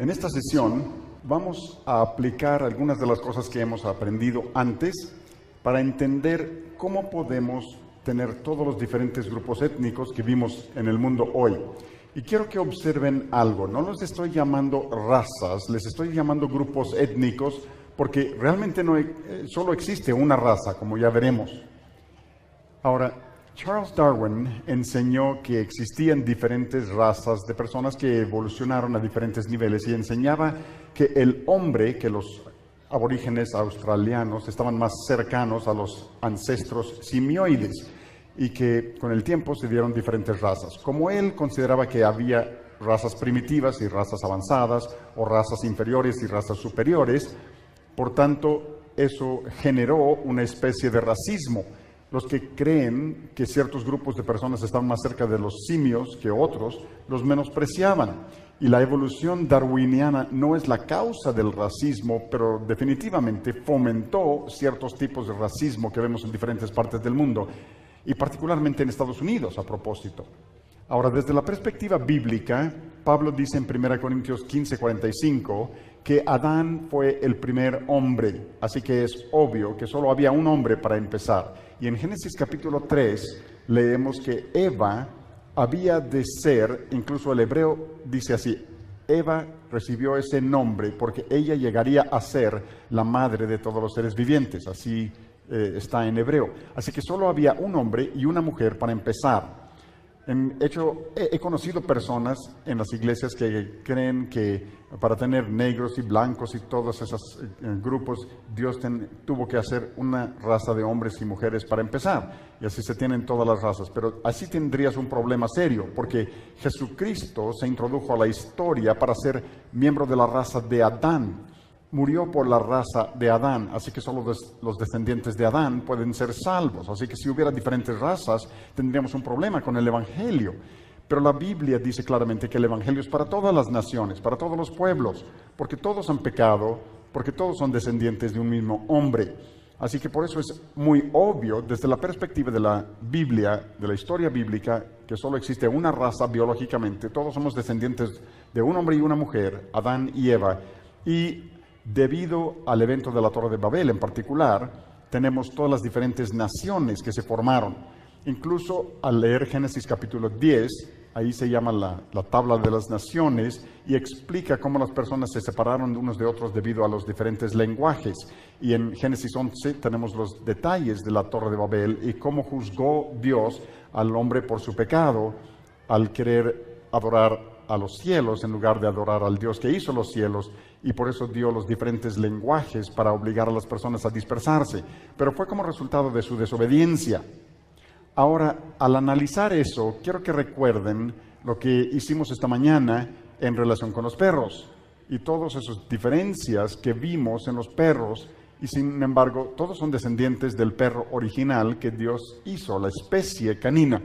En esta sesión vamos a aplicar algunas de las cosas que hemos aprendido antes para entender cómo podemos tener todos los diferentes grupos étnicos que vimos en el mundo hoy. Y quiero que observen algo, no los estoy llamando razas, les estoy llamando grupos étnicos porque realmente solo existe una raza, como ya veremos. Ahora, Charles Darwin enseñó que existían diferentes razas de personas que evolucionaron a diferentes niveles y enseñaba que el hombre, que los aborígenes australianos estaban más cercanos a los ancestros simioides y que con el tiempo se dieron diferentes razas. Como él consideraba que había razas primitivas y razas avanzadas, o razas inferiores y razas superiores, por tanto, eso generó una especie de racismo. Los que creen que ciertos grupos de personas están más cerca de los simios que otros, los menospreciaban. Y la evolución darwiniana no es la causa del racismo, pero definitivamente fomentó ciertos tipos de racismo que vemos en diferentes partes del mundo, y particularmente en Estados Unidos, a propósito. Ahora, desde la perspectiva bíblica, Pablo dice en 1 Corintios 15:45 que Adán fue el primer hombre, así que es obvio que solo había un hombre para empezar. Y en Génesis capítulo 3 leemos que Eva había de ser, incluso el hebreo dice así, Eva recibió ese nombre porque ella llegaría a ser la madre de todos los seres vivientes, así está en hebreo. Así que solo había un hombre y una mujer para empezar. He conocido personas en las iglesias que creen que para tener negros y blancos y todos esos grupos, Dios tuvo que hacer una raza de hombres y mujeres para empezar. Y así se tienen todas las razas. Pero así tendrías un problema serio, porque Jesucristo se introdujo a la historia para ser miembro de la raza de Adán. Murió por la raza de Adán, así que solo los descendientes de Adán pueden ser salvos. Así que si hubiera diferentes razas, tendríamos un problema con el Evangelio. Pero la Biblia dice claramente que el Evangelio es para todas las naciones, para todos los pueblos, porque todos han pecado, porque todos son descendientes de un mismo hombre. Así que por eso es muy obvio, desde la perspectiva de la Biblia, de la historia bíblica, que solo existe una raza biológicamente. Todos somos descendientes de un hombre y una mujer, Adán y Eva. Y debido al evento de la Torre de Babel en particular, tenemos todas las diferentes naciones que se formaron. Incluso al leer Génesis capítulo 10, ahí se llama la tabla de las naciones y explica cómo las personas se separaron unos de otros debido a los diferentes lenguajes. Y en Génesis 11 tenemos los detalles de la Torre de Babel y cómo juzgó Dios al hombre por su pecado al querer adorar a los cielos en lugar de adorar al Dios que hizo los cielos, y por eso dio los diferentes lenguajes para obligar a las personas a dispersarse. Pero fue como resultado de su desobediencia. Ahora, al analizar eso, quiero que recuerden lo que hicimos esta mañana en relación con los perros y todas esas diferencias que vimos en los perros, y sin embargo, todos son descendientes del perro original que Dios hizo, la especie canina.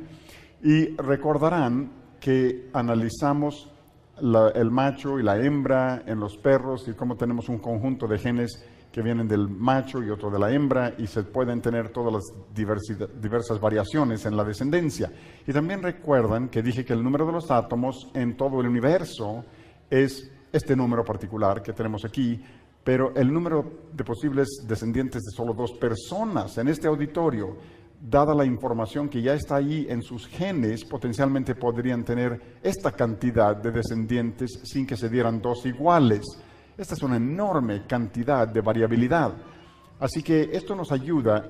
Y recordarán que analizamos el macho y la hembra en los perros y cómo tenemos un conjunto de genes que vienen del macho y otro de la hembra, y se pueden tener todas las diversas variaciones en la descendencia. Y también recuerdan que dije que el número de los átomos en todo el universo es este número particular que tenemos aquí, pero el número de posibles descendientes de solo 2 personas en este auditorio, dada la información que ya está ahí en sus genes, potencialmente podrían tener esta cantidad de descendientes sin que se dieran 2 iguales. Esta es una enorme cantidad de variabilidad. Así que esto nos ayuda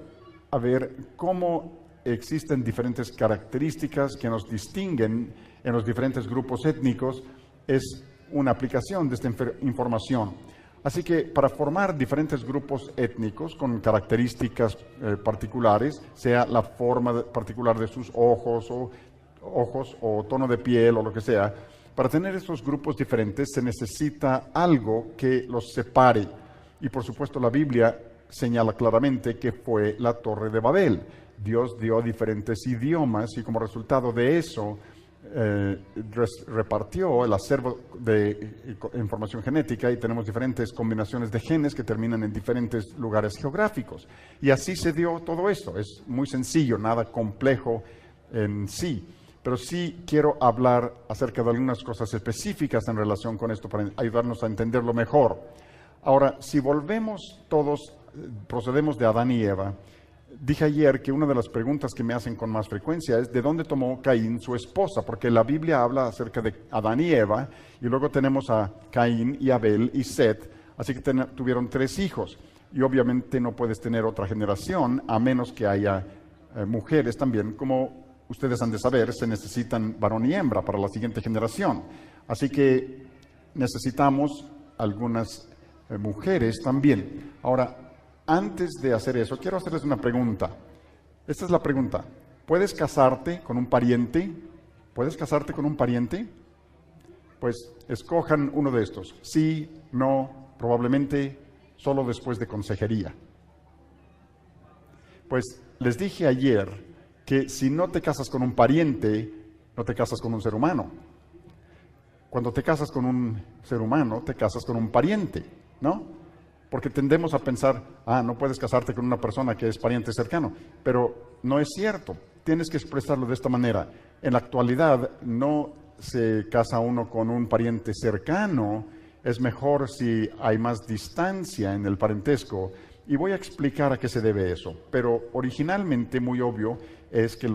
a ver cómo existen diferentes características que nos distinguen en los diferentes grupos étnicos. Es una aplicación de esta información. Así que para formar diferentes grupos étnicos con características particulares, sea la forma particular de sus ojos o tono de piel o lo que sea, para tener estos grupos diferentes se necesita algo que los separe. Y por supuesto la Biblia señala claramente que fue la Torre de Babel. Dios dio diferentes idiomas y como resultado de eso repartió el acervo de información genética y tenemos diferentes combinaciones de genes que terminan en diferentes lugares geográficos. Y así se dio todo esto. Es muy sencillo, nada complejo en sí. pero sí quiero hablar acerca de algunas cosas específicas en relación con esto para ayudarnos a entenderlo mejor. Ahora, si volvemos todos, procedemos de Adán y Eva, dije ayer que una de las preguntas que me hacen con más frecuencia es ¿de dónde tomó Caín su esposa? Porque la Biblia habla acerca de Adán y Eva, y luego tenemos a Caín y Abel y Set, así que tuvieron 3 hijos. Y obviamente no puedes tener otra generación a menos que haya mujeres también. Como ustedes han de saber, se necesitan varón y hembra para la siguiente generación. Así que necesitamos algunas mujeres también. Ahora, antes de hacer eso, quiero hacerles una pregunta. Esta es la pregunta. ¿Puedes casarte con un pariente? ¿Puedes casarte con un pariente? Pues escojan uno de estos. Sí, no, probablemente, solo después de consejería. Pues les dije ayer que si no te casas con un pariente, no te casas con un ser humano. Cuando te casas con un ser humano, te casas con un pariente, ¿no? Porque tendemos a pensar, no puedes casarte con una persona que es pariente cercano, pero no es cierto. Tienes que expresarlo de esta manera. En la actualidad no se casa uno con un pariente cercano, es mejor si hay más distancia en el parentesco, y voy a explicar a qué se debe eso. Pero originalmente, muy obvio, es que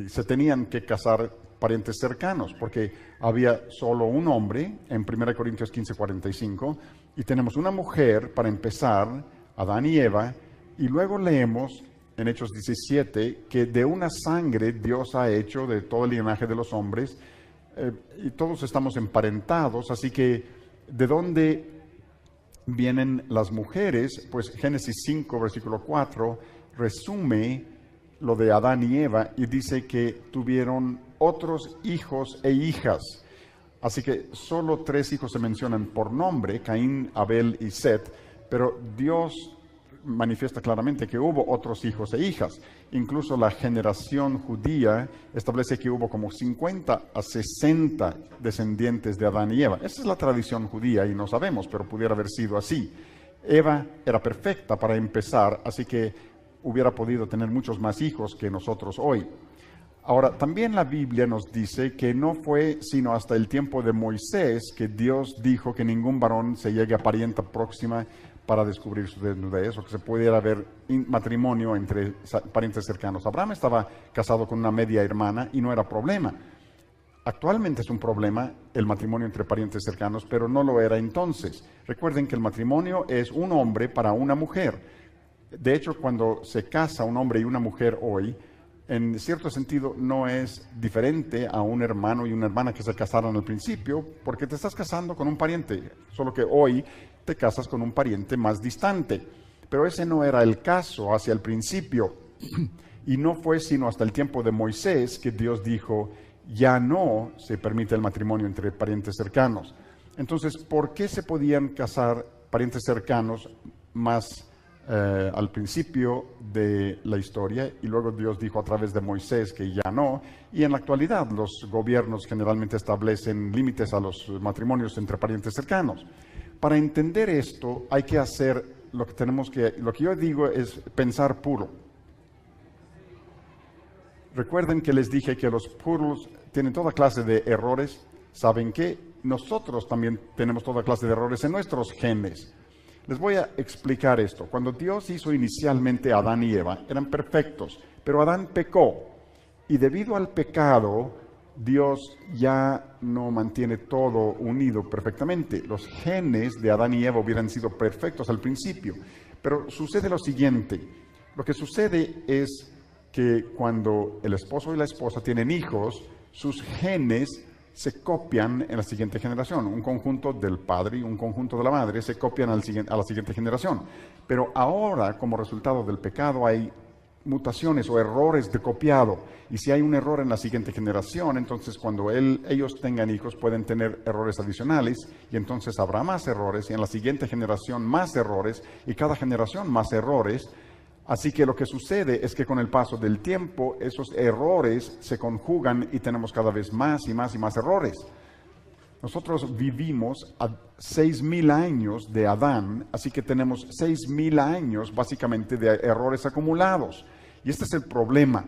se tenían que casar parientes cercanos, porque había solo un hombre, en 1 Corintios 15:45, y tenemos una mujer, para empezar, Adán y Eva, y luego leemos en Hechos 17 que de una sangre Dios ha hecho de todo el linaje de los hombres, y todos estamos emparentados, así que ¿de dónde vienen las mujeres? Pues Génesis 5, versículo 4, resume lo de Adán y Eva y dice que tuvieron otros hijos e hijas. Así que solo 3 hijos se mencionan por nombre, Caín, Abel y Set, pero Dios manifiesta claramente que hubo otros hijos e hijas. Incluso la generación judía establece que hubo como 50 a 60 descendientes de Adán y Eva. Esa es la tradición judía y no sabemos, pero pudiera haber sido así. Eva era perfecta para empezar, así que hubiera podido tener muchos más hijos que nosotros hoy. Ahora, también la Biblia nos dice que no fue sino hasta el tiempo de Moisés que Dios dijo que ningún varón se llegue a parienta próxima para descubrir su desnudez, o que se pudiera haber matrimonio entre parientes cercanos. Abraham estaba casado con una media hermana y no era problema. Actualmente es un problema el matrimonio entre parientes cercanos, pero no lo era entonces. Recuerden que el matrimonio es un hombre para una mujer. De hecho, cuando se casa un hombre y una mujer hoy, en cierto sentido no es diferente a un hermano y una hermana que se casaron al principio, porque te estás casando con un pariente, solo que hoy te casas con un pariente más distante. Pero ese no era el caso hacia el principio, y no fue sino hasta el tiempo de Moisés que Dios dijo, ya no se permite el matrimonio entre parientes cercanos. Entonces, ¿por qué se podían casar parientes cercanos más al principio de la historia, y luego Dios dijo a través de Moisés que ya no, y en la actualidad los gobiernos generalmente establecen límites a los matrimonios entre parientes cercanos? Para entender esto hay que hacer lo que yo digo es pensar puro. Recuerden que les dije que los puros tienen toda clase de errores. ¿Saben qué? Nosotros también tenemos toda clase de errores en nuestros genes. Les voy a explicar esto. Cuando Dios hizo inicialmente a Adán y Eva, eran perfectos, pero Adán pecó. Y debido al pecado, Dios ya no mantiene todo unido perfectamente. Los genes de Adán y Eva hubieran sido perfectos al principio. Pero sucede lo siguiente. Lo que sucede es que cuando el esposo y la esposa tienen hijos, sus genes se copian en la siguiente generación. Un conjunto del padre y un conjunto de la madre se copian a la siguiente generación. Pero ahora, como resultado del pecado, hay mutaciones o errores de copiado. Y si hay un error en la siguiente generación, entonces cuando ellos tengan hijos pueden tener errores adicionales, y entonces habrá más errores, y en la siguiente generación más errores, y cada generación más errores. Así que lo que sucede es que con el paso del tiempo esos errores se conjugan y tenemos cada vez más y más y más errores. Nosotros vivimos a 6,000 años de Adán, así que tenemos 6,000 años básicamente de errores acumulados. Y este es el problema.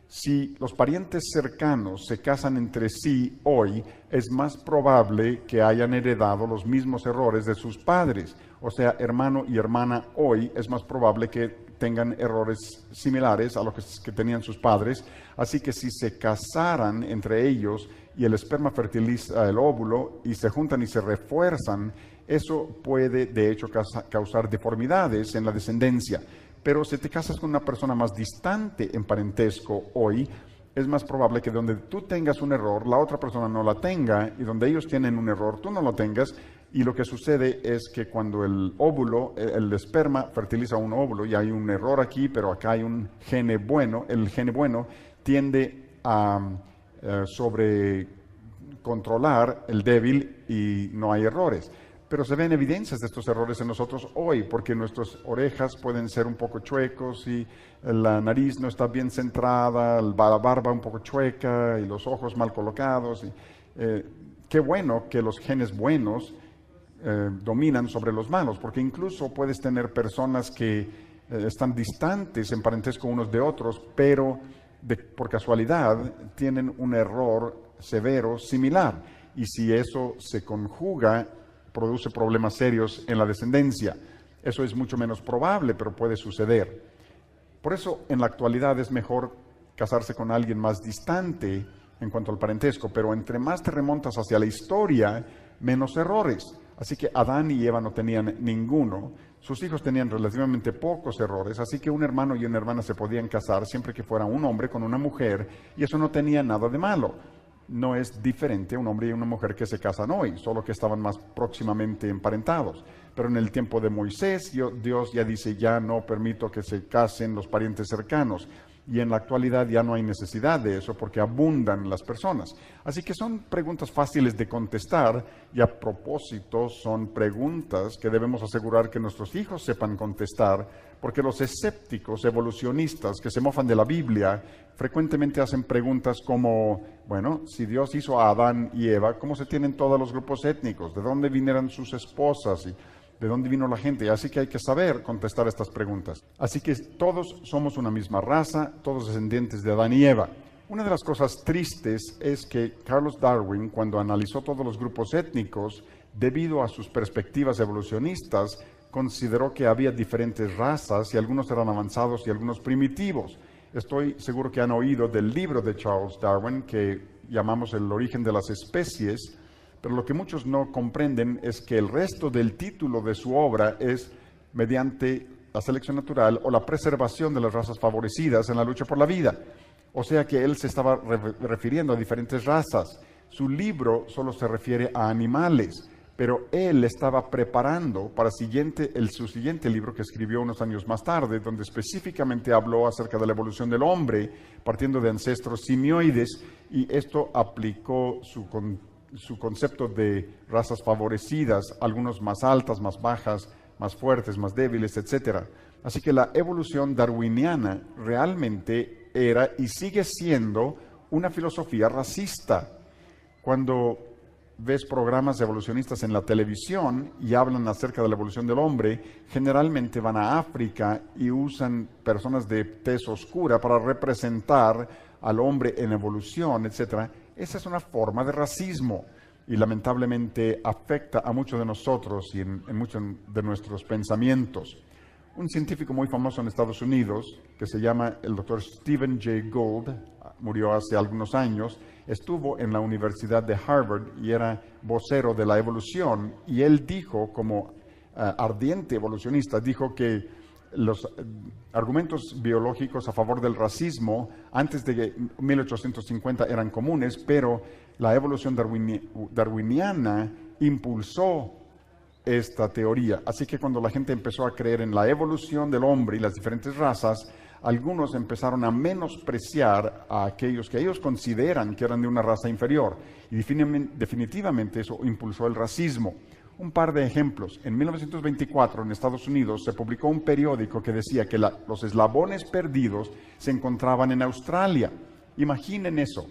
Si los parientes cercanos se casan entre sí hoy, es más probable que hayan heredado los mismos errores de sus padres. O sea, hermano y hermana hoy es más probable que tengan errores similares a los que tenían sus padres. Así que si se casaran entre ellos y el esperma fertiliza el óvulo y se juntan y se refuerzan, eso puede de hecho causar deformidades en la descendencia. Pero si te casas con una persona más distante en parentesco hoy, es más probable que donde tú tengas un error, la otra persona no la tenga, y donde ellos tienen un error, tú no lo tengas. Y lo que sucede es que cuando el óvulo, el esperma fertiliza un óvulo y hay un error aquí, pero acá hay un gene bueno, el gene bueno tiende a sobrecontrolar el débil y no hay errores. Pero se ven evidencias de estos errores en nosotros hoy, porque nuestras orejas pueden ser un poco chuecos y la nariz no está bien centrada, la barba un poco chueca y los ojos mal colocados. Qué bueno que los genes buenos dominan sobre los malos, porque incluso puedes tener personas que están distantes en parentesco unos de otros, pero por casualidad tienen un error severo similar. Y si eso se conjuga, produce problemas serios en la descendencia. Eso es mucho menos probable, pero puede suceder. Por eso, en la actualidad es mejor casarse con alguien más distante en cuanto al parentesco, pero entre más te remontas hacia la historia, menos errores. Así que Adán y Eva no tenían ninguno. Sus hijos tenían relativamente pocos errores, así que un hermano y una hermana se podían casar siempre que fuera un hombre con una mujer, y eso no tenía nada de malo. No es diferente un hombre y una mujer que se casan hoy, solo que estaban más próximamente emparentados. Pero en el tiempo de Moisés, Dios ya dice, ya no permito que se casen los parientes cercanos. Y en la actualidad ya no hay necesidad de eso porque abundan las personas. Así que son preguntas fáciles de contestar y a propósito son preguntas que debemos asegurar que nuestros hijos sepan contestar, porque los escépticos evolucionistas que se mofan de la Biblia frecuentemente hacen preguntas como, bueno, si Dios hizo a Adán y Eva, ¿cómo se tienen todos los grupos étnicos? ¿De dónde vinieron sus esposas? ¿De dónde vino la gente? Así que hay que saber contestar estas preguntas. Así que todos somos una misma raza, todos descendientes de Adán y Eva. Una de las cosas tristes es que Charles Darwin, cuando analizó todos los grupos étnicos, debido a sus perspectivas evolucionistas, consideró que había diferentes razas y algunos eran avanzados y algunos primitivos. Estoy seguro que han oído del libro de Charles Darwin que llamamos El origen de las especies, pero lo que muchos no comprenden es que el resto del título de su obra es mediante la selección natural o la preservación de las razas favorecidas en la lucha por la vida. O sea que él se estaba refiriendo a diferentes razas. Su libro solo se refiere a animales, pero él estaba preparando para su siguiente libro que escribió unos años más tarde, donde específicamente habló acerca de la evolución del hombre, partiendo de ancestros simioides, y esto aplicó su concepto de razas favorecidas, algunos más altas, más bajas, más fuertes, más débiles, etc. Así que la evolución darwiniana realmente era y sigue siendo una filosofía racista. Cuando ves programas evolucionistas en la televisión y hablan acerca de la evolución del hombre, generalmente van a África y usan personas de tez oscura para representar al hombre en evolución, etc. Esa es una forma de racismo y lamentablemente afecta a muchos de nosotros y en muchos de nuestros pensamientos. Un científico muy famoso en Estados Unidos, que se llama el Dr. Stephen Jay Gould, murió hace algunos años, estuvo en la Universidad de Harvard y era vocero de la evolución, y él dijo, como ardiente evolucionista, dijo que los argumentos biológicos a favor del racismo antes de 1850 eran comunes, pero la evolución darwiniana impulsó esta teoría. Así que cuando la gente empezó a creer en la evolución del hombre y las diferentes razas, algunos empezaron a menospreciar a aquellos que ellos consideran que eran de una raza inferior. Y definitivamente eso impulsó el racismo. Un par de ejemplos. En 1924 en Estados Unidos se publicó un periódico que decía que los eslabones perdidos se encontraban en Australia. Imaginen eso.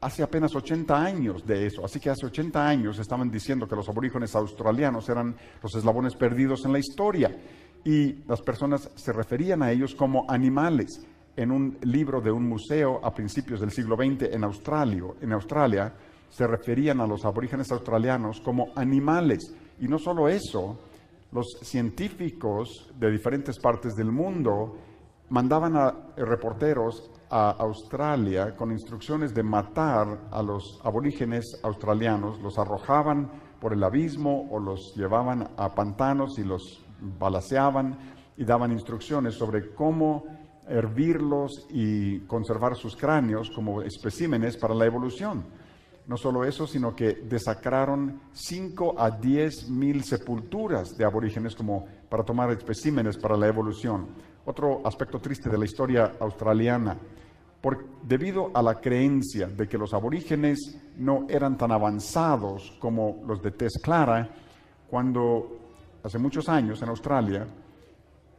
Hace apenas 80 años de eso. Así que hace 80 años estaban diciendo que los aborígenes australianos eran los eslabones perdidos en la historia. Y las personas se referían a ellos como animales. en un libro de un museo a principios del siglo XX en Australia, se referían a los aborígenes australianos como animales. Y no solo eso, los científicos de diferentes partes del mundo mandaban a reporteros a Australia con instrucciones de matar a los aborígenes australianos, los arrojaban por el abismo o los llevaban a pantanos y los balaceaban y daban instrucciones sobre cómo hervirlos y conservar sus cráneos como especímenes para la evolución. No solo eso, sino que desacraron 5 a 10 mil sepulturas de aborígenes como para tomar especímenes para la evolución. Otro aspecto triste de la historia australiana, debido a la creencia de que los aborígenes no eran tan avanzados como los de tez clara, cuando hace muchos años en Australia,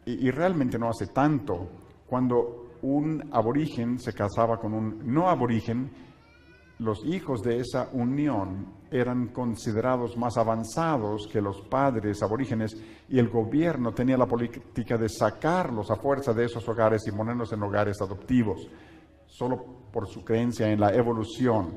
y realmente no hace tanto, cuando un aborigen se casaba con un no aborigen, los hijos de esa unión eran considerados más avanzados que los padres aborígenes y el gobierno tenía la política de sacarlos a fuerza de esos hogares y ponerlos en hogares adoptivos, solo por su creencia en la evolución.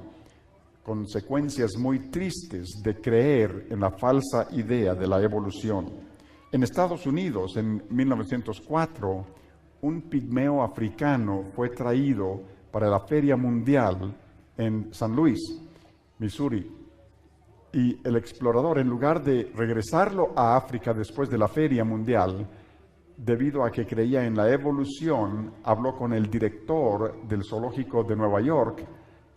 Consecuencias muy tristes de creer en la falsa idea de la evolución. En Estados Unidos, en 1904, un pigmeo africano fue traído para la Feria Mundial en San Luis, Missouri, y el explorador, en lugar de regresarlo a África después de la Feria Mundial, debido a que creía en la evolución, habló con el director del zoológico de Nueva York,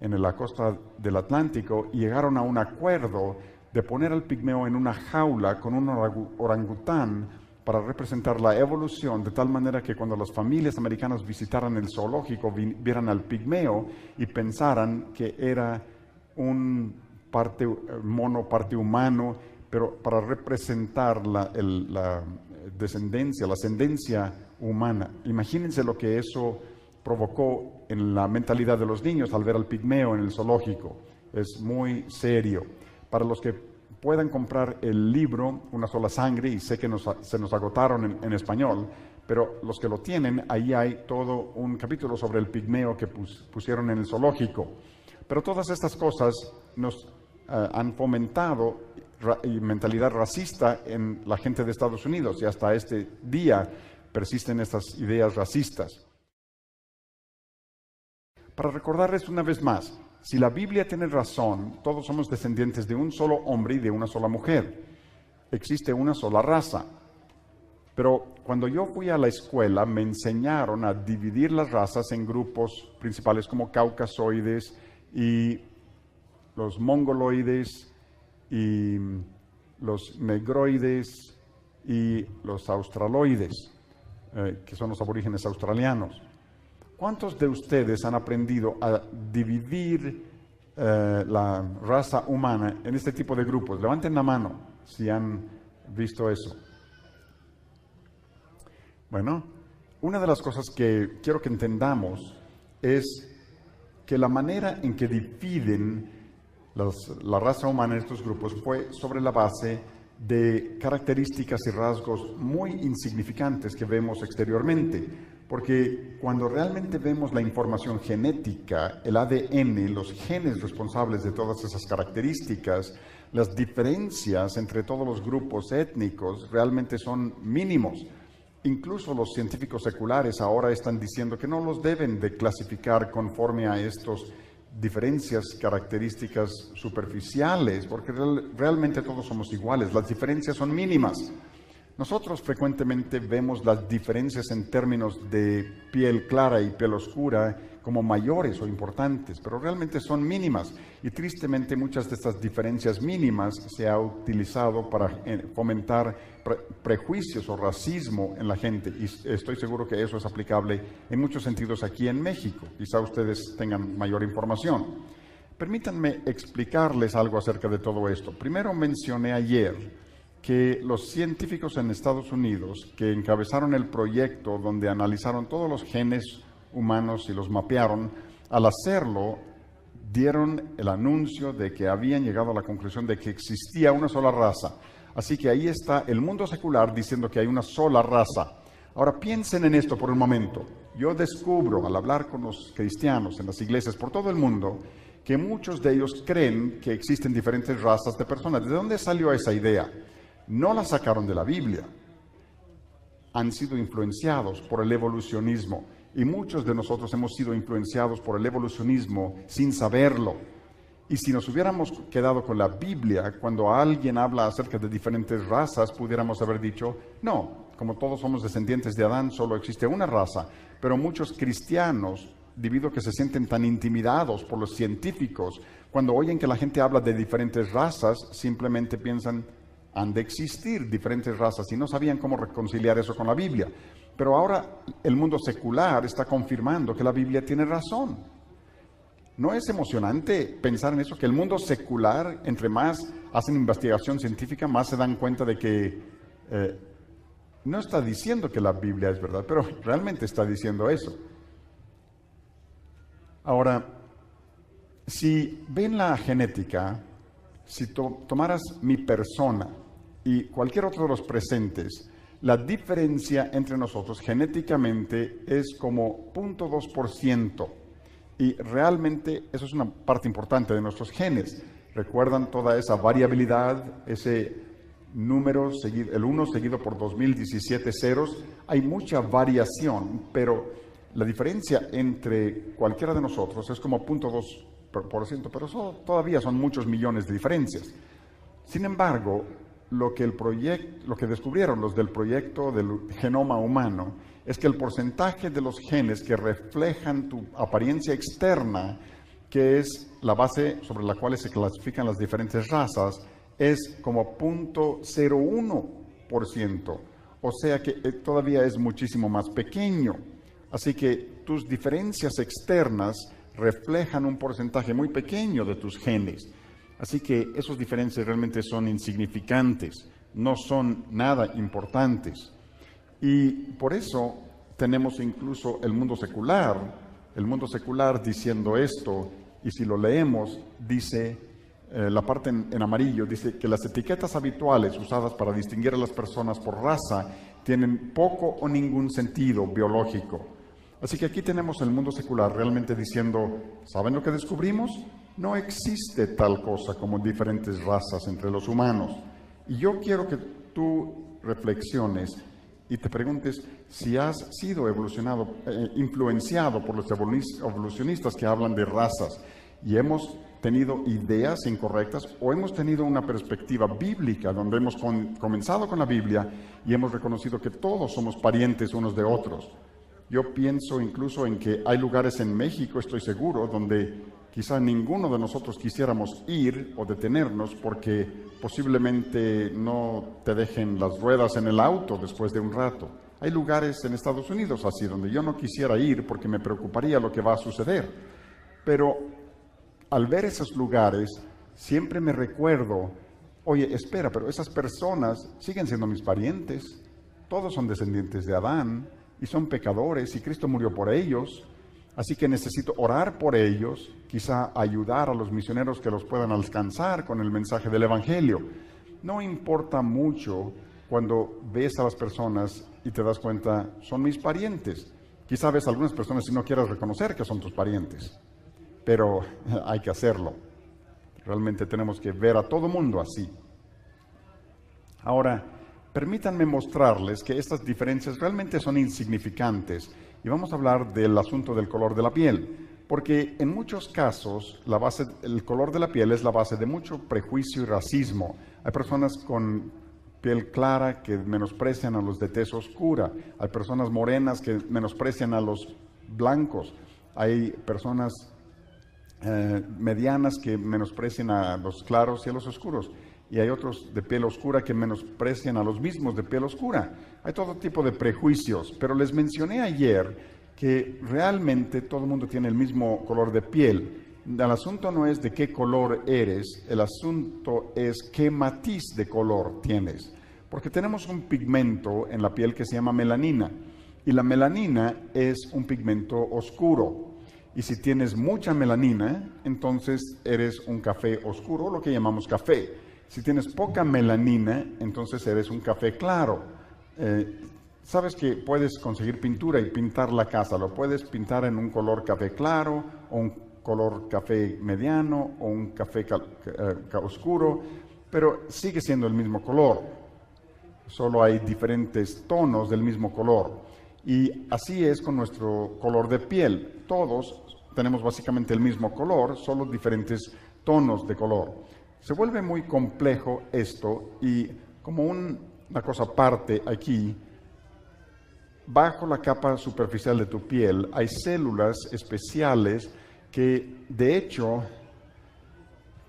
en la costa del Atlántico, y llegaron a un acuerdo de poner al pigmeo en una jaula con un orangután para representar la evolución, de tal manera que cuando las familias americanas visitaran el zoológico, vieran al pigmeo y pensaran que era un mono, parte humano, pero para representar la ascendencia humana. Imagínense lo que eso provocó en la mentalidad de los niños al ver al pigmeo en el zoológico. Es muy serio. Para los que puedan comprar el libro Una sola sangre, y sé que se nos agotaron en español, pero los que lo tienen, ahí hay todo un capítulo sobre el pigmeo que pusieron en el zoológico. Pero todas estas cosas nos han fomentado mentalidad racista en la gente de Estados Unidos, y hasta este día persisten estas ideas racistas. Para recordarles una vez más, si la Biblia tiene razón, todos somos descendientes de un solo hombre y de una sola mujer. Existe una sola raza. Pero cuando yo fui a la escuela, me enseñaron a dividir las razas en grupos principales como caucasoides y los mongoloides y los negroides y los australoides, que son los aborígenes australianos. ¿Cuántos de ustedes han aprendido a dividir la raza humana en este tipo de grupos? Levanten la mano si han visto eso. Bueno, una de las cosas que quiero que entendamos es que la manera en que dividen la raza humana en estos grupos fue sobre la base de características y rasgos muy insignificantes que vemos exteriormente. Porque cuando realmente vemos la información genética, el ADN, los genes responsables de todas esas características, las diferencias entre todos los grupos étnicos realmente son mínimos. Incluso los científicos seculares ahora están diciendo que no los deben de clasificar conforme a estas diferencias características superficiales, porque realmente todos somos iguales, las diferencias son mínimas. Nosotros frecuentemente vemos las diferencias en términos de piel clara y piel oscura como mayores o importantes, pero realmente son mínimas. Y tristemente muchas de estas diferencias mínimas se ha utilizado para fomentar prejuicios o racismo en la gente. Y estoy seguro que eso es aplicable en muchos sentidos aquí en México. Quizá ustedes tengan mayor información. Permítanme explicarles algo acerca de todo esto. Primero mencioné ayer que los científicos en Estados Unidos que encabezaron el proyecto donde analizaron todos los genes humanos y los mapearon, al hacerlo dieron el anuncio de que habían llegado a la conclusión de que existía una sola raza. Así que ahí está el mundo secular diciendo que hay una sola raza. Ahora piensen en esto por un momento. yo descubro al hablar con los cristianos en las iglesias por todo el mundo que muchos de ellos creen que existen diferentes razas de personas. ¿De dónde salió esa idea? No la sacaron de la Biblia. Han sido influenciados por el evolucionismo. Y muchos de nosotros hemos sido influenciados por el evolucionismo sin saberlo. Y si nos hubiéramos quedado con la Biblia, cuando alguien habla acerca de diferentes razas, pudiéramos haber dicho, no, como todos somos descendientes de Adán, solo existe una raza. Pero muchos cristianos, debido a que se sienten tan intimidados por los científicos, cuando oyen que la gente habla de diferentes razas, simplemente piensan, han de existir diferentes razas, y no sabían cómo reconciliar eso con la Biblia. Pero ahora el mundo secular está confirmando que la Biblia tiene razón. ¿No es emocionante pensar en eso? Que el mundo secular, entre más hacen investigación científica, más se dan cuenta de que no está diciendo que la Biblia es verdad, pero realmente está diciendo eso. Ahora, si ven la genética, si tomaras mi persona y cualquier otro de los presentes, la diferencia entre nosotros genéticamente es como 0.2%. Y realmente eso es una parte importante de nuestros genes. ¿Recuerdan toda esa variabilidad, ese número, el 1 seguido por 2017 ceros? Hay mucha variación, pero la diferencia entre cualquiera de nosotros es como 0.2%, pero eso todavía son muchos millones de diferencias. Sin embargo, lo que descubrieron los del proyecto del genoma humano es que el porcentaje de los genes que reflejan tu apariencia externa, que es la base sobre la cual se clasifican las diferentes razas, es como 0.01%, o sea que todavía es muchísimo más pequeño. Así que tus diferencias externas reflejan un porcentaje muy pequeño de tus genes. Así que esas diferencias realmente son insignificantes, no son nada importantes. Y por eso tenemos incluso el mundo secular diciendo esto, y si lo leemos, dice, la parte en amarillo, dice que las etiquetas habituales usadas para distinguir a las personas por raza tienen poco o ningún sentido biológico. Así que aquí tenemos el mundo secular realmente diciendo, ¿saben lo que descubrimos? No existe tal cosa como diferentes razas entre los humanos. Y yo quiero que tú reflexiones y te preguntes si has sido influenciado por los evolucionistas que hablan de razas y hemos tenido ideas incorrectas o hemos tenido una perspectiva bíblica donde hemos comenzado con la Biblia y hemos reconocido que todos somos parientes unos de otros. Yo pienso incluso en que hay lugares en México, estoy seguro, donde quizá ninguno de nosotros quisiéramos ir o detenernos porque posiblemente no te dejen las ruedas en el auto después de un rato. Hay lugares en Estados Unidos así, donde yo no quisiera ir porque me preocuparía lo que va a suceder. Pero al ver esos lugares, siempre me recuerdo, oye, espera, pero esas personas siguen siendo mis parientes, todos son descendientes de Adán, y son pecadores, y Cristo murió por ellos, así que necesito orar por ellos, quizá ayudar a los misioneros que los puedan alcanzar con el mensaje del Evangelio. No importa mucho cuando ves a las personas y te das cuenta, son mis parientes. Quizá ves a algunas personas y no quieras reconocer que son tus parientes, pero hay que hacerlo. Realmente tenemos que ver a todo mundo así. Ahora, permítanme mostrarles que estas diferencias realmente son insignificantes y vamos a hablar del asunto del color de la piel, porque en muchos casos el color de la piel es la base de mucho prejuicio y racismo. Hay personas con piel clara que menosprecian a los de tez oscura, hay personas morenas que menosprecian a los blancos, hay personas medianas que menosprecian a los claros y a los oscuros. Y hay otros de piel oscura que menosprecian a los mismos de piel oscura. Hay todo tipo de prejuicios, pero les mencioné ayer que realmente todo el mundo tiene el mismo color de piel. El asunto no es de qué color eres, el asunto es qué matiz de color tienes. Porque tenemos un pigmento en la piel que se llama melanina, y la melanina es un pigmento oscuro. Y si tienes mucha melanina, entonces eres un café oscuro, lo que llamamos café. Si tienes poca melanina, entonces eres un café claro. sabes que puedes conseguir pintura y pintar la casa. Lo puedes pintar en un color café claro, o un color café mediano, o un café oscuro, pero sigue siendo el mismo color. Solo hay diferentes tonos del mismo color. Y así es con nuestro color de piel. Todos tenemos básicamente el mismo color, solo diferentes tonos de color. Se vuelve muy complejo esto y como una cosa aparte aquí, bajo la capa superficial de tu piel hay células especiales que de hecho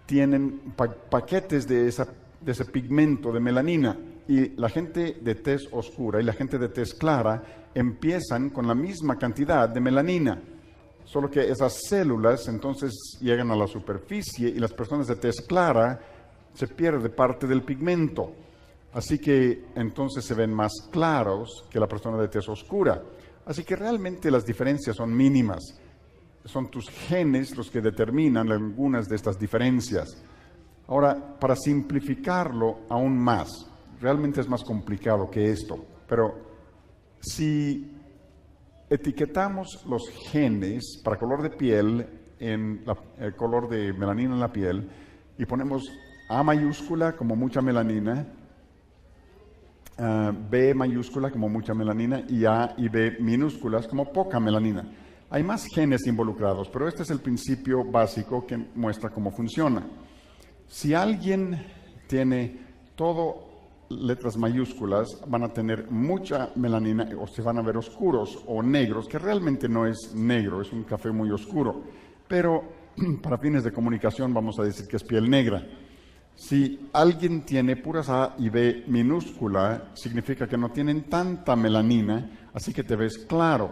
tienen paquetes de ese pigmento de melanina, y la gente de tez oscura y la gente de tez clara empiezan con la misma cantidad de melanina, solo que esas células entonces llegan a la superficie y las personas de tez clara se pierde parte del pigmento. Así que entonces se ven más claros que la persona de tez oscura. Así que realmente las diferencias son mínimas. Son tus genes los que determinan algunas de estas diferencias. Ahora, para simplificarlo aún más, realmente es más complicado que esto, pero si etiquetamos los genes para color de piel en el color de melanina en la piel y ponemos A mayúscula como mucha melanina, B mayúscula como mucha melanina y A y B minúsculas como poca melanina. Hay más genes involucrados, pero este es el principio básico que muestra cómo funciona. Si alguien tiene todo letras mayúsculas, van a tener mucha melanina o se van a ver oscuros o negros, que realmente no es negro, es un café muy oscuro, pero para fines de comunicación vamos a decir que es piel negra. Si alguien tiene puras A y B minúscula, significa que no tienen tanta melanina, así que te ves claro,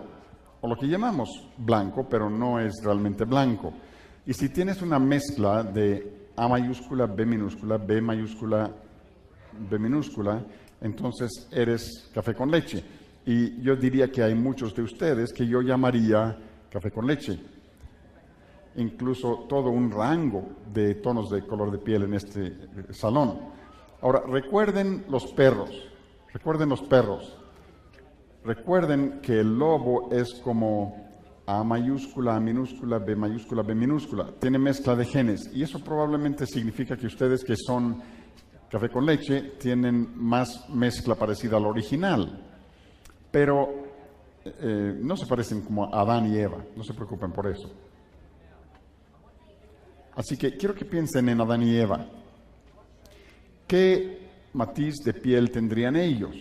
o lo que llamamos blanco, pero no es realmente blanco. Y si tienes una mezcla de A mayúscula, B minúscula, B mayúscula, B minúscula, entonces eres café con leche. Y yo diría que hay muchos de ustedes que yo llamaría café con leche. Incluso todo un rango de tonos de color de piel en este salón. Ahora, recuerden los perros. Recuerden que el lobo es como A mayúscula, A minúscula, B mayúscula, B minúscula. Tiene mezcla de genes y eso probablemente significa que ustedes que son café con leche tienen más mezcla parecida al original. Pero no se parecen como Adán y Eva, no se preocupen por eso. Así que quiero que piensen en Adán y Eva. ¿Qué matiz de piel tendrían ellos?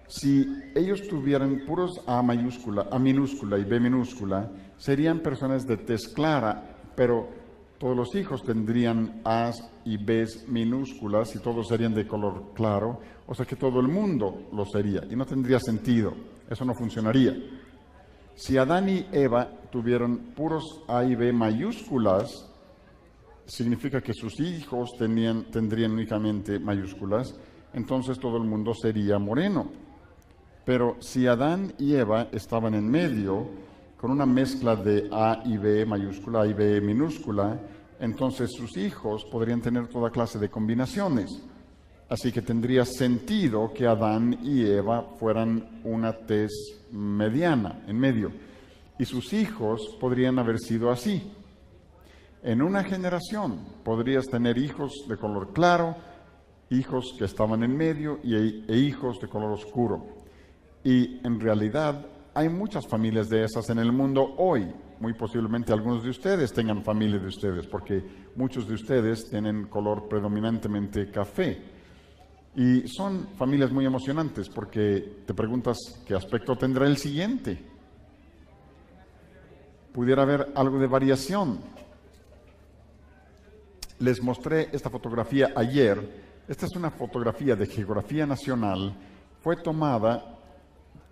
Si ellos tuvieran puros A mayúscula, A minúscula y B minúscula, serían personas de tez clara, pero todos los hijos tendrían A's y B's minúsculas y todos serían de color claro, o sea que todo el mundo lo sería, y no tendría sentido, eso no funcionaría. Si Adán y Eva tuvieron puros A y B mayúsculas, significa que sus hijos tendrían únicamente mayúsculas, entonces todo el mundo sería moreno. Pero si Adán y Eva estaban en medio, con una mezcla de A y B mayúscula, A y B minúscula, entonces sus hijos podrían tener toda clase de combinaciones. Así que tendría sentido que Adán y Eva fueran una tez mediana, en medio. Y sus hijos podrían haber sido así. En una generación podrías tener hijos de color claro, hijos que estaban en medio e hijos de color oscuro. Y en realidad hay muchas familias de esas en el mundo hoy. Muy posiblemente algunos de ustedes tengan familia de ustedes, porque muchos de ustedes tienen color predominantemente café. Y son familias muy emocionantes porque te preguntas qué aspecto tendrá el siguiente. Pudiera haber algo de variación. Les mostré esta fotografía ayer. Esta es una fotografía de Geografía Nacional. Fue tomada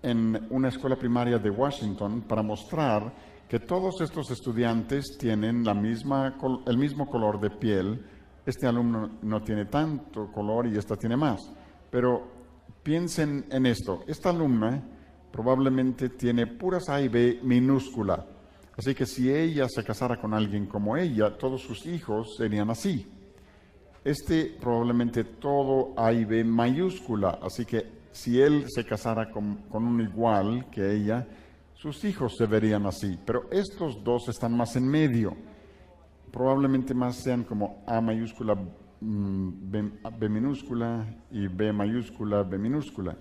en una escuela primaria de Washington para mostrar que todos estos estudiantes tienen el mismo color de piel. Este alumno no tiene tanto color y esta tiene más. Pero piensen en esto. Esta alumna probablemente tiene puras A y B minúscula. Así que si ella se casara con alguien como ella, todos sus hijos serían así. Este probablemente todo A y B mayúscula. Así que si él se casara con un igual que ella, sus hijos se verían así. Pero estos dos están más en medio. Probablemente más sean como A mayúscula, B minúscula y B mayúscula, B minúscula.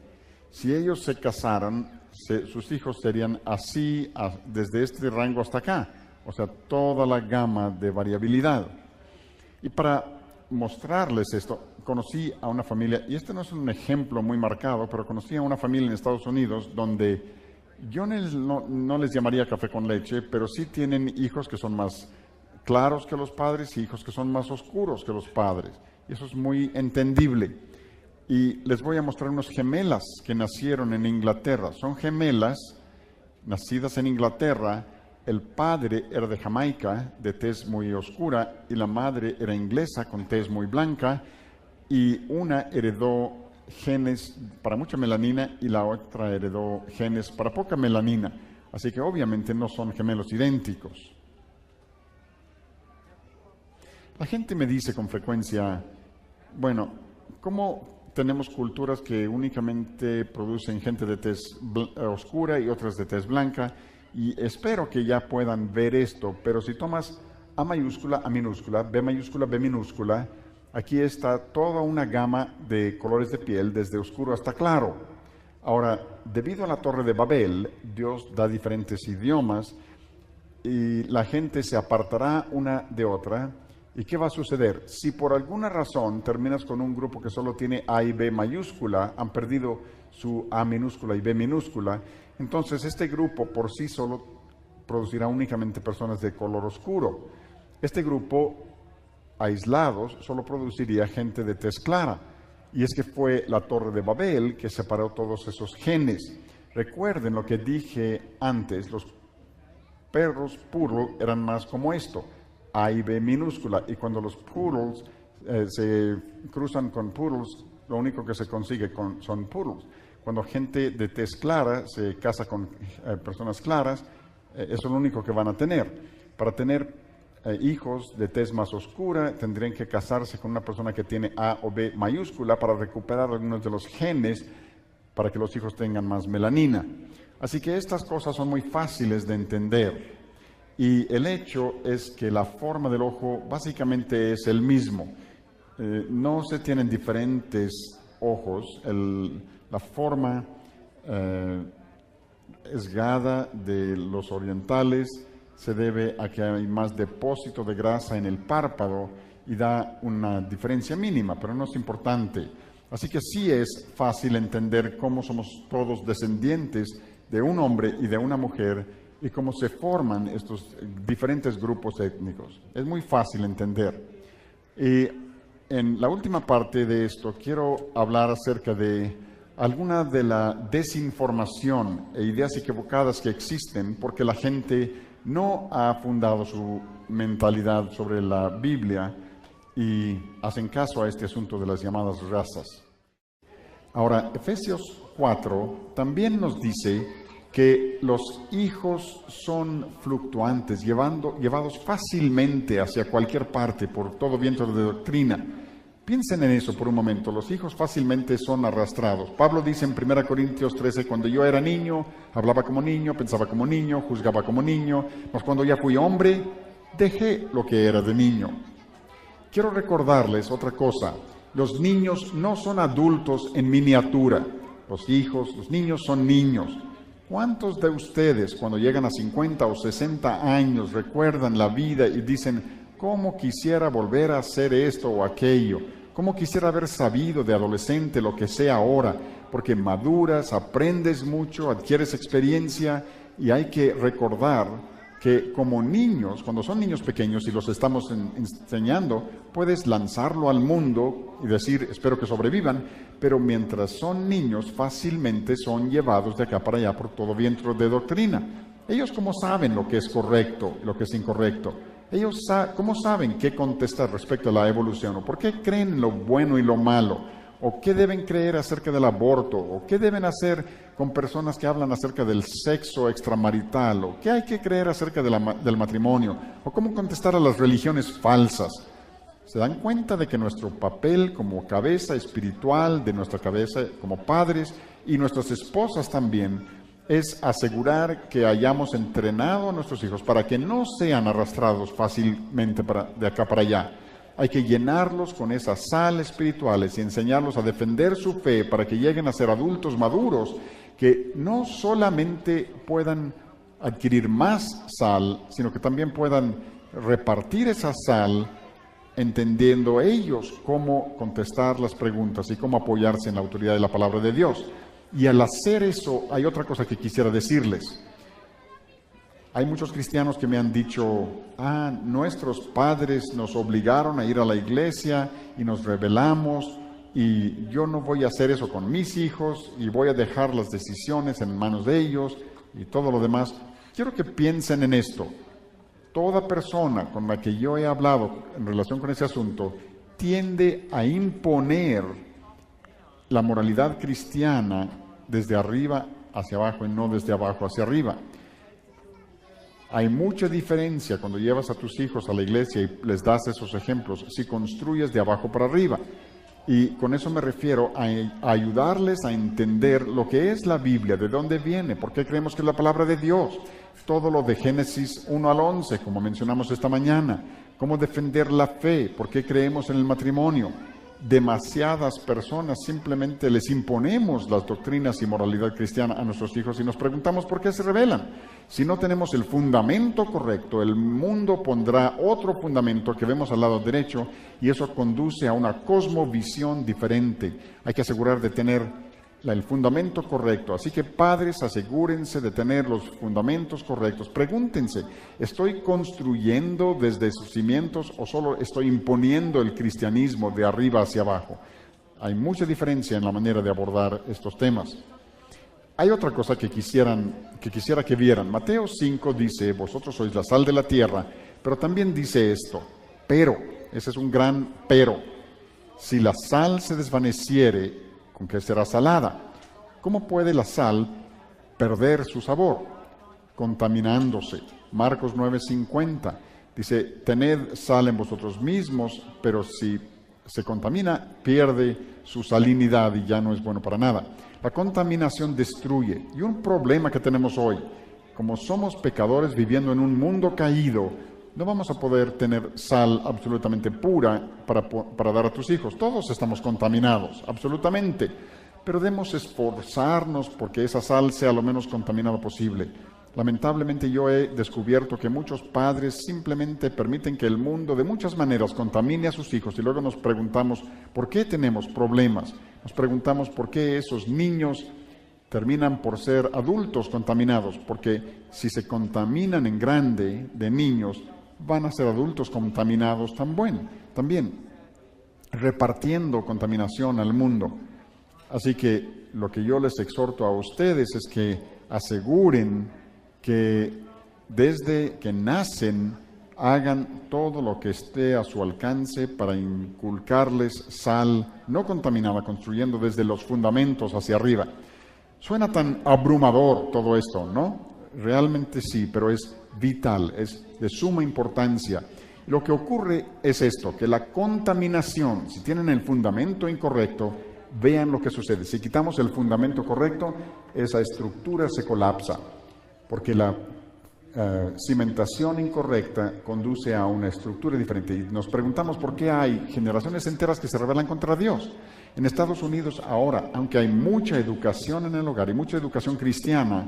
Si ellos se casaran, sus hijos serían así desde este rango hasta acá. O sea, toda la gama de variabilidad. Y para mostrarles esto, conocí a una familia, y este no es un ejemplo muy marcado, pero conocí a una familia en Estados Unidos donde yo no les llamaría café con leche, pero sí tienen hijos que son más claros que los padres y hijos que son más oscuros que los padres. Y eso es muy entendible. Y les voy a mostrar unas gemelas que nacieron en Inglaterra. Son gemelas nacidas en Inglaterra. El padre era de Jamaica, de tez muy oscura, y la madre era inglesa, con tez muy blanca, y una heredó genes para mucha melanina y la otra heredó genes para poca melanina. Así que obviamente no son gemelos idénticos. La gente me dice con frecuencia, bueno, ¿cómo tenemos culturas que únicamente producen gente de tez oscura y otras de tez blanca? Y espero que ya puedan ver esto, pero si tomas A mayúscula, A minúscula, B mayúscula, B minúscula, aquí está toda una gama de colores de piel, desde oscuro hasta claro. Ahora, debido a la Torre de Babel, Dios da diferentes idiomas y la gente se apartará una de otra. ¿Y qué va a suceder? Si por alguna razón terminas con un grupo que solo tiene A y B mayúscula, han perdido su A minúscula y B minúscula, entonces este grupo por sí solo producirá únicamente personas de color oscuro. Este grupo, aislados, solo produciría gente de tez clara. Y es que fue la Torre de Babel que separó todos esos genes. Recuerden lo que dije antes, los perros poodle eran más como esto, A y B minúscula, y cuando los poodles se cruzan con poodles, lo único que se consigue son poodles. Cuando gente de tez clara se casa con personas claras, eso es lo único que van a tener. Para tener hijos de tez más oscura, tendrían que casarse con una persona que tiene A o B mayúscula para recuperar algunos de los genes para que los hijos tengan más melanina. Así que estas cosas son muy fáciles de entender. Y el hecho es que la forma del ojo básicamente es el mismo. No se tienen diferentes ojos. La forma esgada de los orientales se debe a que hay más depósito de grasa en el párpado y da una diferencia mínima, pero no es importante. Así que sí es fácil entender cómo somos todos descendientes de un hombre y de una mujer y cómo se forman estos diferentes grupos étnicos. Es muy fácil entender. Y en la última parte de esto quiero hablar acerca de alguna de la desinformación e ideas equivocadas que existen porque la gente no ha fundado su mentalidad sobre la Biblia y hacen caso a este asunto de las llamadas razas. Ahora, Efesios 4 también nos dice que los hijos son fluctuantes, llevados fácilmente hacia cualquier parte por todo viento de doctrina. Piensen en eso por un momento, los hijos fácilmente son arrastrados. Pablo dice en 1 Corintios 13, cuando yo era niño, hablaba como niño, pensaba como niño, juzgaba como niño, mas cuando ya fui hombre, dejé lo que era de niño. Quiero recordarles otra cosa, los niños no son adultos en miniatura, los niños son niños. ¿Cuántos de ustedes cuando llegan a 50 o 60 años recuerdan la vida y dicen, cómo quisiera volver a hacer esto o aquello? ¿Cómo quisiera haber sabido de adolescente lo que sé ahora? Porque maduras, aprendes mucho, adquieres experiencia y hay que recordar que como niños, cuando son niños pequeños y los estamos enseñando, puedes lanzarlo al mundo y decir, espero que sobrevivan, pero mientras son niños fácilmente son llevados de acá para allá por todo viento de doctrina. Ellos cómo saben lo que es correcto, lo que es incorrecto. Ellos ¿cómo saben qué contestar respecto a la evolución? ¿O por qué creen en lo bueno y lo malo? ¿O qué deben creer acerca del aborto? ¿O qué deben hacer con personas que hablan acerca del sexo extramarital? ¿O qué hay que creer acerca del matrimonio? ¿O cómo contestar a las religiones falsas? Se dan cuenta de que nuestro papel como cabeza espiritual, de nuestra cabeza como padres y nuestras esposas también, es asegurar que hayamos entrenado a nuestros hijos para que no sean arrastrados fácilmente de acá para allá. Hay que llenarlos con esa sal espirituales y enseñarlos a defender su fe para que lleguen a ser adultos maduros, que no solamente puedan adquirir más sal, sino que también puedan repartir esa sal, entendiendo ellos cómo contestar las preguntas y cómo apoyarse en la autoridad de la palabra de Dios. Y al hacer eso, hay otra cosa que quisiera decirles. Hay muchos cristianos que me han dicho, nuestros padres nos obligaron a ir a la iglesia y nos rebelamos, y yo no voy a hacer eso con mis hijos, y voy a dejar las decisiones en manos de ellos, y todo lo demás. Quiero que piensen en esto. Toda persona con la que yo he hablado en relación con ese asunto tiende a imponer la moralidad cristiana desde arriba hacia abajo y no desde abajo hacia arriba. Hay mucha diferencia cuando llevas a tus hijos a la iglesia y les das esos ejemplos, si construyes de abajo para arriba. Y con eso me refiero a ayudarles a entender lo que es la Biblia, de dónde viene, por qué creemos que es la palabra de Dios. Todo lo de Génesis 1 al 11, como mencionamos esta mañana. Cómo defender la fe, por qué creemos en el matrimonio. Demasiadas personas simplemente les imponemos las doctrinas y moralidad cristiana a nuestros hijos y nos preguntamos por qué se rebelan. Si no tenemos el fundamento correcto, el mundo pondrá otro fundamento que vemos al lado derecho y eso conduce a una cosmovisión diferente. Hay que asegurar de tener el fundamento correcto. Así que padres, asegúrense de tener los fundamentos correctos. Pregúntense, ¿estoy construyendo desde sus cimientos o solo estoy imponiendo el cristianismo de arriba hacia abajo? Hay mucha diferencia en la manera de abordar estos temas. Hay otra cosa que quisiera que vieran. Mateo 5 dice, vosotros sois la sal de la tierra, pero también dice esto, pero, ese es un gran pero, si la sal se desvaneciere, ¿con qué será salada? ¿Cómo puede la sal perder su sabor? Contaminándose. Marcos 9:50 dice, tened sal en vosotros mismos, pero si se contamina, pierde su salinidad y ya no es bueno para nada. La contaminación destruye. Y un problema que tenemos hoy, como somos pecadores viviendo en un mundo caído, no vamos a poder tener sal absolutamente pura para dar a tus hijos. Todos estamos contaminados, absolutamente. Pero debemos esforzarnos porque esa sal sea lo menos contaminada posible. Lamentablemente yo he descubierto que muchos padres simplemente permiten que el mundo de muchas maneras contamine a sus hijos y luego nos preguntamos por qué tenemos problemas. Nos preguntamos por qué esos niños terminan por ser adultos contaminados, porque si se contaminan en grande de niños, van a ser adultos contaminados también, repartiendo contaminación al mundo. Así que lo que yo les exhorto a ustedes es que aseguren que desde que nacen hagan todo lo que esté a su alcance para inculcarles sal no contaminada, construyendo desde los fundamentos hacia arriba. Suena tan abrumador todo esto, ¿no? Realmente sí, pero es vital, es de suma importancia. Lo que ocurre es esto, que la contaminación, si tienen el fundamento incorrecto, vean lo que sucede. Si quitamos el fundamento correcto, esa estructura se colapsa, porque la cimentación incorrecta conduce a una estructura diferente. Y nos preguntamos por qué hay generaciones enteras que se rebelan contra Dios. En Estados Unidos ahora, aunque hay mucha educación en el hogar y mucha educación cristiana,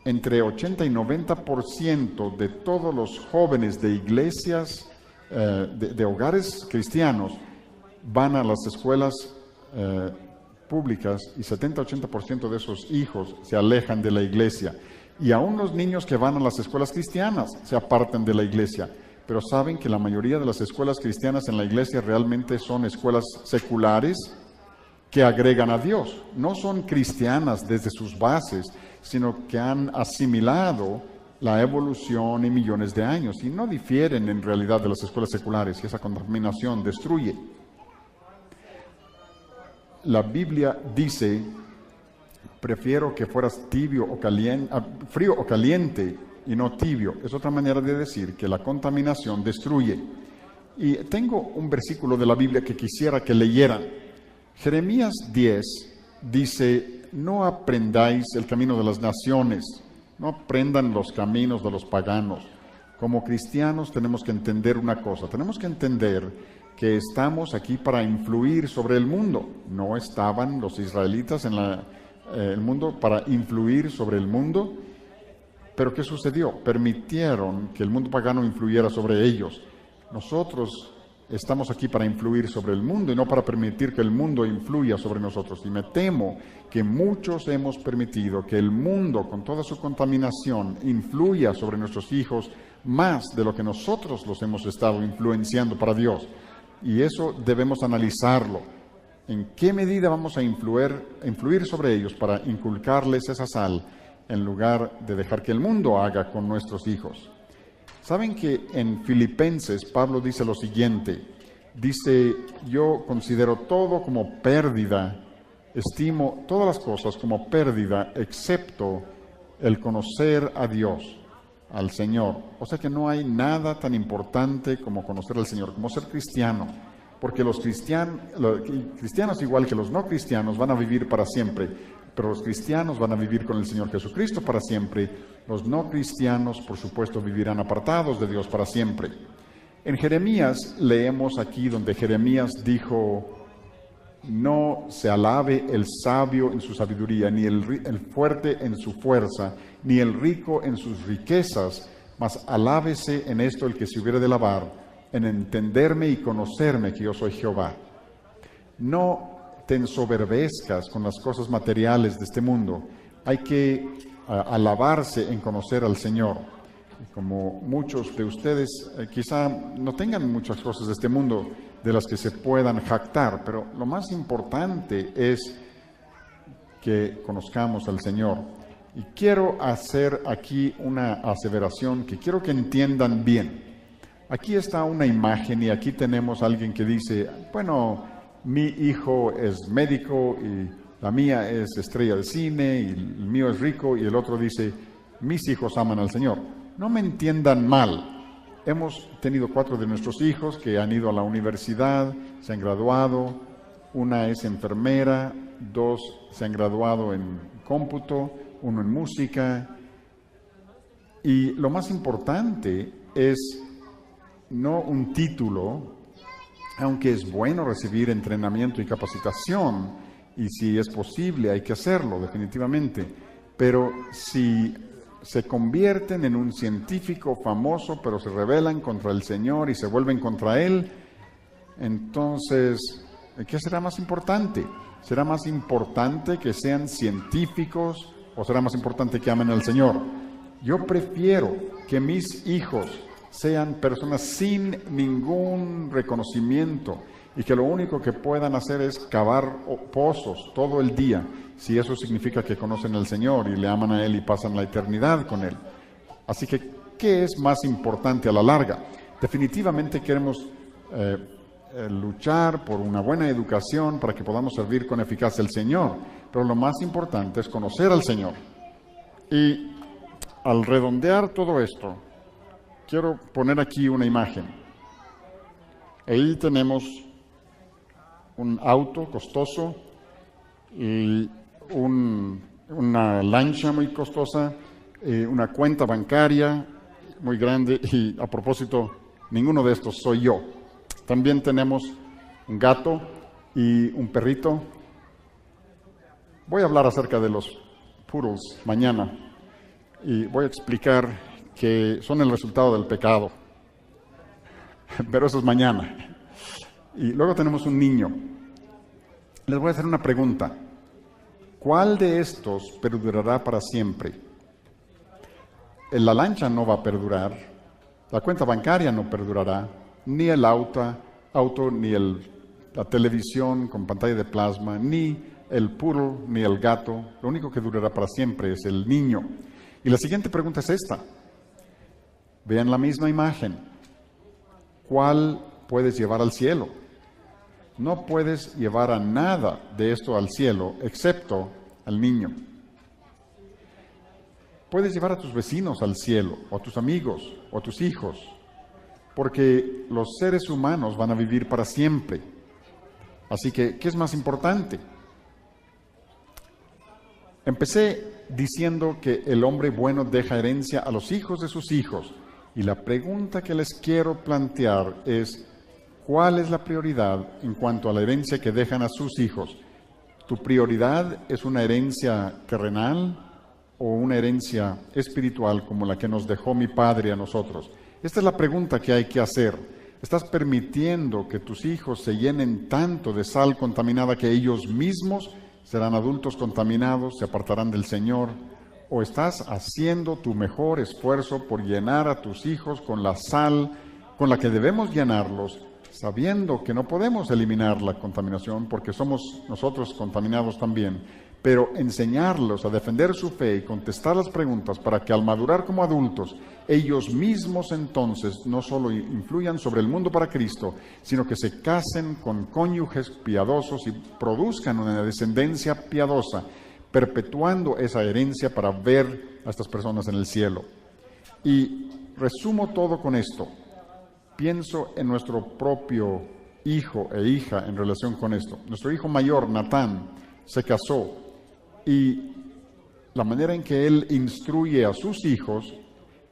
entre 80 y 90% de todos los jóvenes de iglesias, de hogares cristianos, van a las escuelas públicas y 70-80% de esos hijos se alejan de la iglesia. Y aún los niños que van a las escuelas cristianas se apartan de la iglesia. Pero saben que la mayoría de las escuelas cristianas en la iglesia realmente son escuelas seculares que agregan a Dios. No son cristianas desde sus bases, sino que han asimilado la evolución en millones de años y no difieren en realidad de las escuelas seculares, y esa contaminación destruye. La Biblia dice, prefiero que fueras tibio o caliente, frío o caliente y no tibio. Es otra manera de decir que la contaminación destruye. Y tengo un versículo de la Biblia que quisiera que leyeran. Jeremías 10 dice: no aprendáis el camino de las naciones, no aprendan los caminos de los paganos. Como cristianos tenemos que entender una cosa, tenemos que entender que estamos aquí para influir sobre el mundo. No estaban los israelitas en el mundo para influir sobre el mundo, pero ¿qué sucedió? Permitieron que el mundo pagano influyera sobre ellos. Nosotros estamos aquí para influir sobre el mundo y no para permitir que el mundo influya sobre nosotros. Y me temo que muchos hemos permitido que el mundo, con toda su contaminación, influya sobre nuestros hijos más de lo que nosotros los hemos estado influenciando para Dios. Y eso debemos analizarlo. ¿En qué medida vamos a influir sobre ellos para inculcarles esa sal en lugar de dejar que el mundo haga con nuestros hijos? ¿Saben que en Filipenses Pablo dice lo siguiente? Dice: yo considero todo como pérdida, estimo todas las cosas como pérdida, excepto el conocer a Dios, al Señor. O sea que no hay nada tan importante como conocer al Señor, como ser cristiano. Porque los cristianos, igual que los no cristianos, van a vivir para siempre. Pero los cristianos van a vivir con el Señor Jesucristo para siempre. Los no cristianos, por supuesto, vivirán apartados de Dios para siempre. En Jeremías leemos aquí donde Jeremías dijo: no se alabe el sabio en su sabiduría, ni el fuerte en su fuerza, ni el rico en sus riquezas, mas alábese en esto el que se hubiere de alabar, en entenderme y conocerme que yo soy Jehová. No te ensoberbezcas con las cosas materiales de este mundo. Hay que alabarse en conocer al Señor. Como muchos de ustedes quizá no tengan muchas cosas de este mundo de las que se puedan jactar, pero lo más importante es que conozcamos al Señor. Y quiero hacer aquí una aseveración que quiero que entiendan bien. Aquí está una imagen y aquí tenemos a alguien que dice: bueno, mi hijo es médico y la mía es estrella de cine y el mío es rico, y el otro dice: mis hijos aman al Señor. No me entiendan mal. Hemos tenido 4 de nuestros hijos que han ido a la universidad, se han graduado. Una es enfermera, 2 se han graduado en cómputo, 1 en música. Y lo más importante es no un título, aunque es bueno recibir entrenamiento y capacitación, y si es posible hay que hacerlo definitivamente, pero si se convierten en un científico famoso, pero se rebelan contra el Señor y se vuelven contra Él, entonces, ¿qué será más importante? ¿Será más importante que sean científicos o será más importante que amen al Señor? Yo prefiero que mis hijos sean personas sin ningún reconocimiento y que lo único que puedan hacer es cavar pozos todo el día, si eso significa que conocen al Señor y le aman a Él y pasan la eternidad con Él. Así que, ¿qué es más importante a la larga? Definitivamente queremos luchar por una buena educación para que podamos servir con eficacia al Señor, pero lo más importante es conocer al Señor. Y al redondear todo esto, quiero poner aquí una imagen. Ahí tenemos un auto costoso y una lancha muy costosa, una cuenta bancaria muy grande, y a propósito, ninguno de estos soy yo. También tenemos un gato y un perrito. Voy a hablar acerca de los poodles mañana y voy a explicar que son el resultado del pecado, pero eso es mañana. Y luego tenemos un niño. Les voy a hacer una pregunta: ¿cuál de estos perdurará para siempre? La lancha no va a perdurar, la cuenta bancaria no perdurará, ni el auto ni la televisión con pantalla de plasma, ni el poodle, ni el gato. Lo único que durará para siempre es el niño. Y la siguiente pregunta es esta. Vean la misma imagen. ¿Cuál puedes llevar al cielo? No puedes llevar a nada de esto al cielo, excepto al niño. Puedes llevar a tus vecinos al cielo, o a tus amigos, o a tus hijos, porque los seres humanos van a vivir para siempre. Así que, ¿qué es más importante? Empecé diciendo que el hombre bueno deja herencia a los hijos de sus hijos. Y la pregunta que les quiero plantear es, ¿cuál es la prioridad en cuanto a la herencia que dejan a sus hijos? ¿Tu prioridad es una herencia terrenal o una herencia espiritual como la que nos dejó mi padre a nosotros? Esta es la pregunta que hay que hacer. ¿Estás permitiendo que tus hijos se llenen tanto de sal contaminada que ellos mismos serán adultos contaminados, se apartarán del Señor? ¿O estás haciendo tu mejor esfuerzo por llenar a tus hijos con la sal con la que debemos llenarlos, sabiendo que no podemos eliminar la contaminación porque somos nosotros contaminados también, pero enseñarlos a defender su fe y contestar las preguntas para que al madurar como adultos, ellos mismos entonces no solo influyan sobre el mundo para Cristo, sino que se casen con cónyuges piadosos y produzcan una descendencia piadosa, perpetuando esa herencia para ver a estas personas en el cielo. Y resumo todo con esto. Pienso en nuestro propio hijo e hija en relación con esto. Nuestro hijo mayor, Natán, se casó y la manera en que él instruye a sus hijos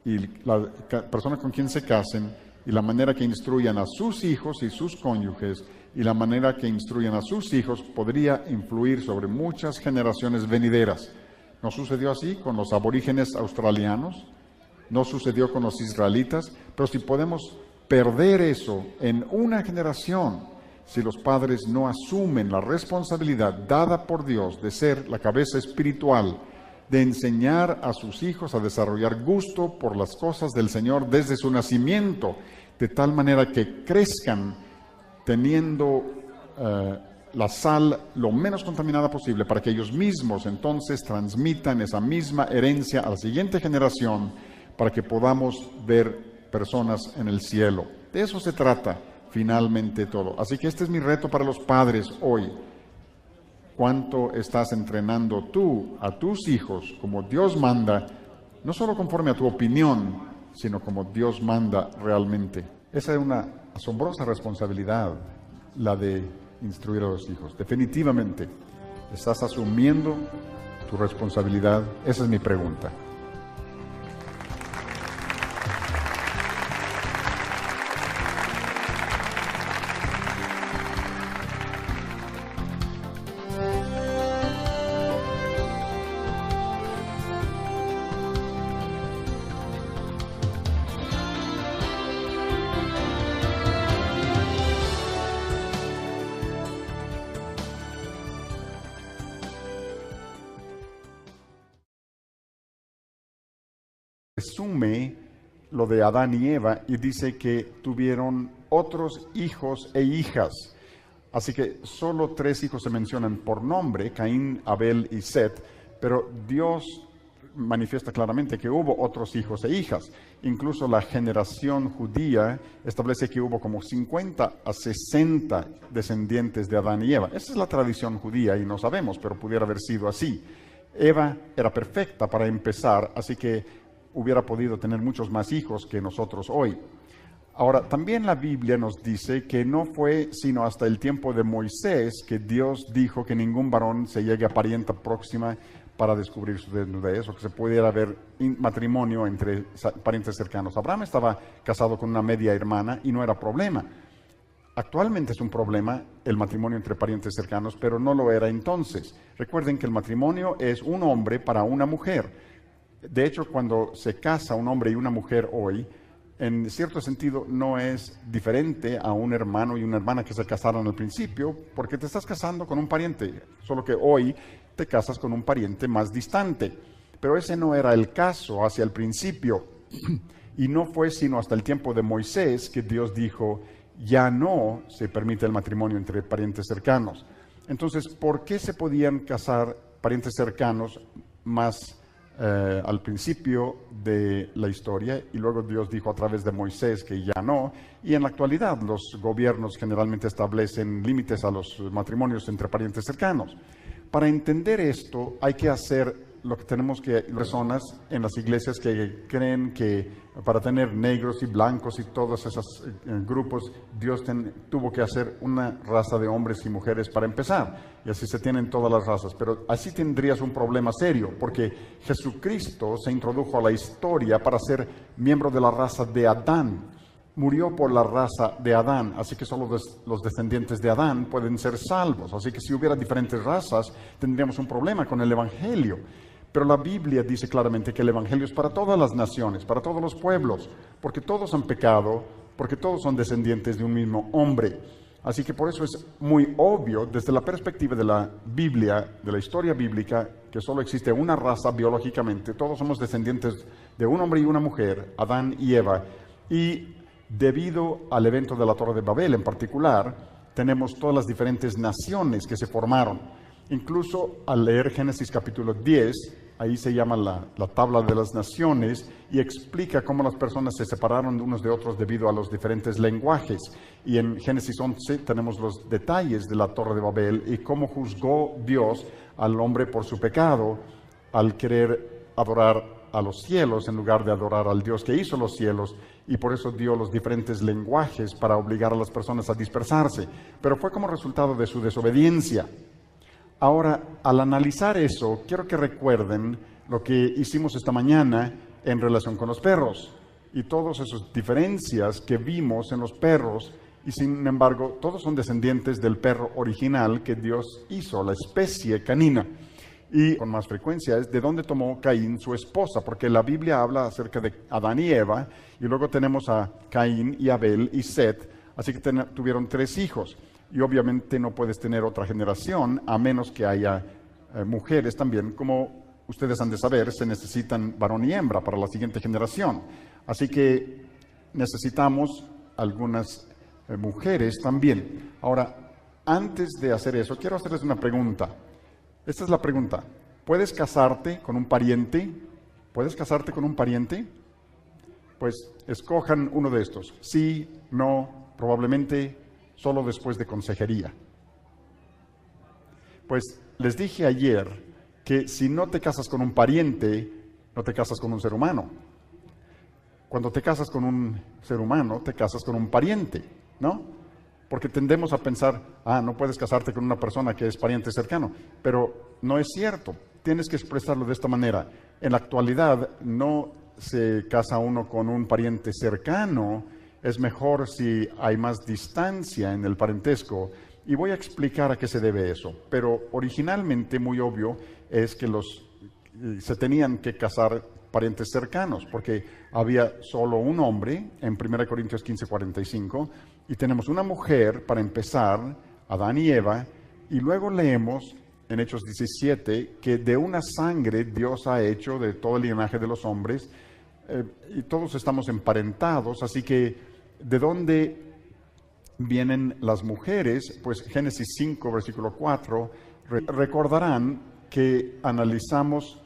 y la persona con quien se casen y la manera que instruyan a sus hijos y sus cónyuges y la manera que instruyan a sus hijos podría influir sobre muchas generaciones venideras. ¿No sucedió así con los aborígenes australianos? ¿No sucedió con los israelitas? Pero si podemos perder eso en una generación, si los padres no asumen la responsabilidad dada por Dios de ser la cabeza espiritual, de enseñar a sus hijos a desarrollar gusto por las cosas del Señor desde su nacimiento, de tal manera que crezcan teniendo la sal lo menos contaminada posible, para que ellos mismos entonces transmitan esa misma herencia a la siguiente generación, para que podamos ver personas en el cielo. De eso se trata finalmente todo. Así que este es mi reto para los padres hoy. ¿Cuánto estás entrenando tú a tus hijos como Dios manda, no solo conforme a tu opinión, sino como Dios manda realmente? Esa es una asombrosa responsabilidad, la de instruir a los hijos. Definitivamente, ¿estás asumiendo tu responsabilidad? Esa es mi pregunta. Resume lo de Adán y Eva y dice que tuvieron otros hijos e hijas. Así que solo 3 hijos se mencionan por nombre, Caín, Abel y Set, pero Dios manifiesta claramente que hubo otros hijos e hijas. Incluso la generación judía establece que hubo como 50 a 60 descendientes de Adán y Eva. Esa es la tradición judía y no sabemos, pero pudiera haber sido así. Eva era perfecta para empezar, así que hubiera podido tener muchos más hijos que nosotros hoy. Ahora, también la Biblia nos dice que no fue sino hasta el tiempo de Moisés que Dios dijo que ningún varón se llegue a parienta próxima para descubrir su desnudez, o que se pudiera haber matrimonio entre parientes cercanos. Abraham estaba casado con una media hermana y no era problema. Actualmente es un problema el matrimonio entre parientes cercanos, pero no lo era entonces. Recuerden que el matrimonio es un hombre para una mujer. De hecho, cuando se casa un hombre y una mujer hoy, en cierto sentido no es diferente a un hermano y una hermana que se casaron al principio, porque te estás casando con un pariente, solo que hoy te casas con un pariente más distante. Pero ese no era el caso hacia el principio, y no fue sino hasta el tiempo de Moisés que Dios dijo, ya no se permite el matrimonio entre parientes cercanos. Entonces, ¿por qué se podían casar parientes cercanos más al principio de la historia, y luego Dios dijo a través de Moisés que ya no, y en la actualidad los gobiernos generalmente establecen límites a los matrimonios entre parientes cercanos? Para entender esto hay que hacer lo que tenemos que personas en las iglesias que creen que para tener negros y blancos y todos esos grupos, Dios tuvo que hacer una raza de hombres y mujeres para empezar, y así se tienen todas las razas. Pero así tendrías un problema serio, porque Jesucristo se introdujo a la historia para ser miembro de la raza de Adán. Murió por la raza de Adán, así que solo los descendientes de Adán pueden ser salvos. Así que si hubiera diferentes razas, tendríamos un problema con el Evangelio. Pero la Biblia dice claramente que el Evangelio es para todas las naciones, para todos los pueblos, porque todos han pecado, porque todos son descendientes de un mismo hombre. Así que por eso es muy obvio, desde la perspectiva de la Biblia, de la historia bíblica, que solo existe una raza biológicamente. Todos somos descendientes de un hombre y una mujer, Adán y Eva. Y debido al evento de la Torre de Babel en particular, tenemos todas las diferentes naciones que se formaron. Incluso al leer Génesis capítulo 10, ahí se llama la tabla de las naciones y explica cómo las personas se separaron de unos de otros debido a los diferentes lenguajes. Y en Génesis 11 tenemos los detalles de la Torre de Babel y cómo juzgó Dios al hombre por su pecado al querer adorar a los cielos en lugar de adorar al Dios que hizo los cielos, y por eso dio los diferentes lenguajes para obligar a las personas a dispersarse. Pero fue como resultado de su desobediencia. Ahora, al analizar eso, quiero que recuerden lo que hicimos esta mañana en relación con los perros y todas esas diferencias que vimos en los perros, y sin embargo, todos son descendientes del perro original que Dios hizo, la especie canina. Y con más frecuencia es de dónde tomó Caín su esposa, porque la Biblia habla acerca de Adán y Eva, y luego tenemos a Caín y Abel y Set, así que tuvieron 3 hijos. Y obviamente no puedes tener otra generación a menos que haya mujeres también. Como ustedes han de saber, se necesitan varón y hembra para la siguiente generación. Así que necesitamos algunas mujeres también. Ahora, antes de hacer eso, quiero hacerles una pregunta. Esta es la pregunta. ¿Puedes casarte con un pariente? ¿Puedes casarte con un pariente? Pues escojan uno de estos. Sí, no, probablemente, solo después de consejería. Pues les dije ayer que si no te casas con un pariente, no te casas con un ser humano. Cuando te casas con un ser humano, te casas con un pariente, ¿no? Porque tendemos a pensar, no puedes casarte con una persona que es pariente cercano, pero no es cierto. Tienes que expresarlo de esta manera. En la actualidad no se casa uno con un pariente cercano, es mejor si hay más distancia en el parentesco, y voy a explicar a qué se debe eso. Pero originalmente, muy obvio, es que se tenían que casar parientes cercanos, porque había solo un hombre, en 1 Corintios 15:45, y tenemos una mujer para empezar, Adán y Eva, y luego leemos en Hechos 17 que de una sangre Dios ha hecho de todo el linaje de los hombres, y todos estamos emparentados, así que ¿de dónde vienen las mujeres? Pues Génesis 5, versículo 4, recordarán que analizamos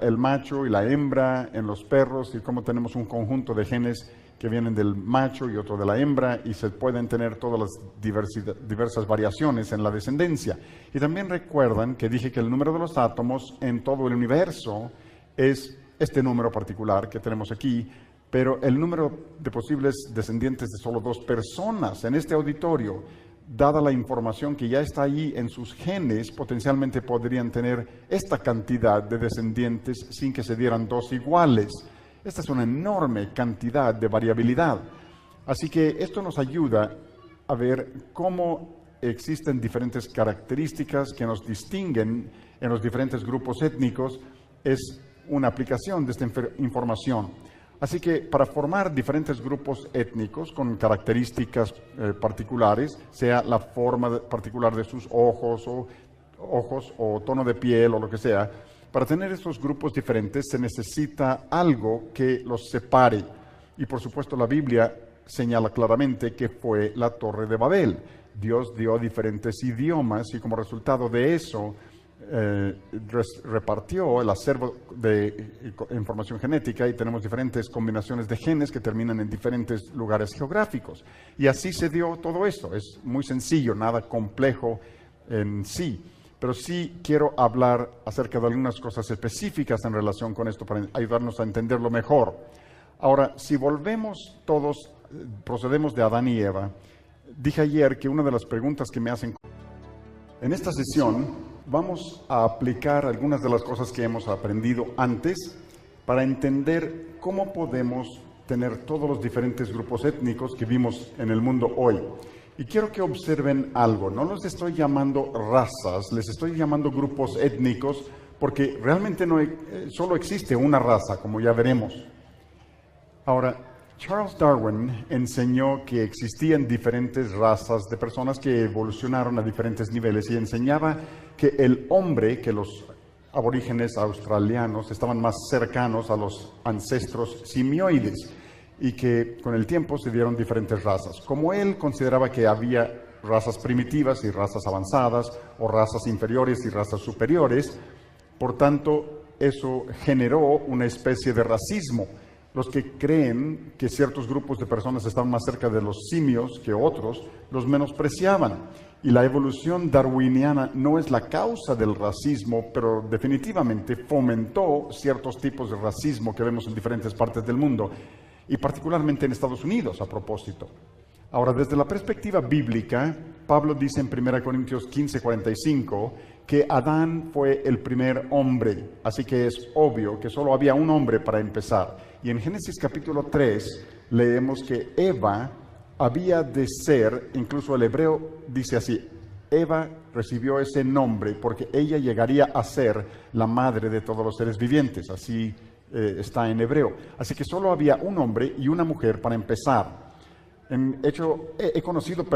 el macho y la hembra en los perros y cómo tenemos un conjunto de genes que vienen del macho y otro de la hembra, y se pueden tener todas las diversas variaciones en la descendencia. Y también recuerdan que dije que el número de los átomos en todo el universo es este número particular que tenemos aquí, pero el número de posibles descendientes de solo 2 personas en este auditorio, dada la información que ya está ahí en sus genes, potencialmente podrían tener esta cantidad de descendientes sin que se dieran 2 iguales. Esta es una enorme cantidad de variabilidad. Así que esto nos ayuda a ver cómo existen diferentes características que nos distinguen en los diferentes grupos étnicos. Es una aplicación de esta información. Así que para formar diferentes grupos étnicos con características particulares, sea la forma particular de sus ojos o tono de piel o lo que sea, para tener estos grupos diferentes se necesita algo que los separe. Y por supuesto la Biblia señala claramente que fue la Torre de Babel. Dios dio diferentes idiomas y como resultado de eso repartió el acervo de información genética, y tenemos diferentes combinaciones de genes que terminan en diferentes lugares geográficos. Y así se dio todo esto. Es muy sencillo, nada complejo en sí. pero sí quiero hablar acerca de algunas cosas específicas en relación con esto para ayudarnos a entenderlo mejor. Ahora, si volvemos todos, procedemos de Adán y Eva, dije ayer que una de las preguntas que me hacen en esta sesión vamos a aplicar algunas de las cosas que hemos aprendido antes para entender cómo podemos tener todos los diferentes grupos étnicos que vimos en el mundo hoy. Y quiero que observen algo, no los estoy llamando razas, les estoy llamando grupos étnicos porque realmente solo existe una raza, como ya veremos. Ahora, Charles Darwin enseñó que existían diferentes razas de personas que evolucionaron a diferentes niveles y enseñaba que el hombre, que los aborígenes australianos estaban más cercanos a los ancestros simioides y que con el tiempo se dieron diferentes razas. Como él consideraba que había razas primitivas y razas avanzadas, o razas inferiores y razas superiores, por tanto, eso generó una especie de racismo. Los que creen que ciertos grupos de personas están más cerca de los simios que otros, los menospreciaban. Y la evolución darwiniana no es la causa del racismo, pero definitivamente fomentó ciertos tipos de racismo que vemos en diferentes partes del mundo, y particularmente en Estados Unidos, a propósito. Ahora, desde la perspectiva bíblica, Pablo dice en 1 Corintios 15:45 que Adán fue el primer hombre, así que es obvio que solo había un hombre para empezar. Y en Génesis capítulo 3 leemos que Eva había de ser, incluso el hebreo dice así, Eva recibió ese nombre porque ella llegaría a ser la madre de todos los seres vivientes, así está en hebreo. Así que solo había un hombre y una mujer para empezar. He conocido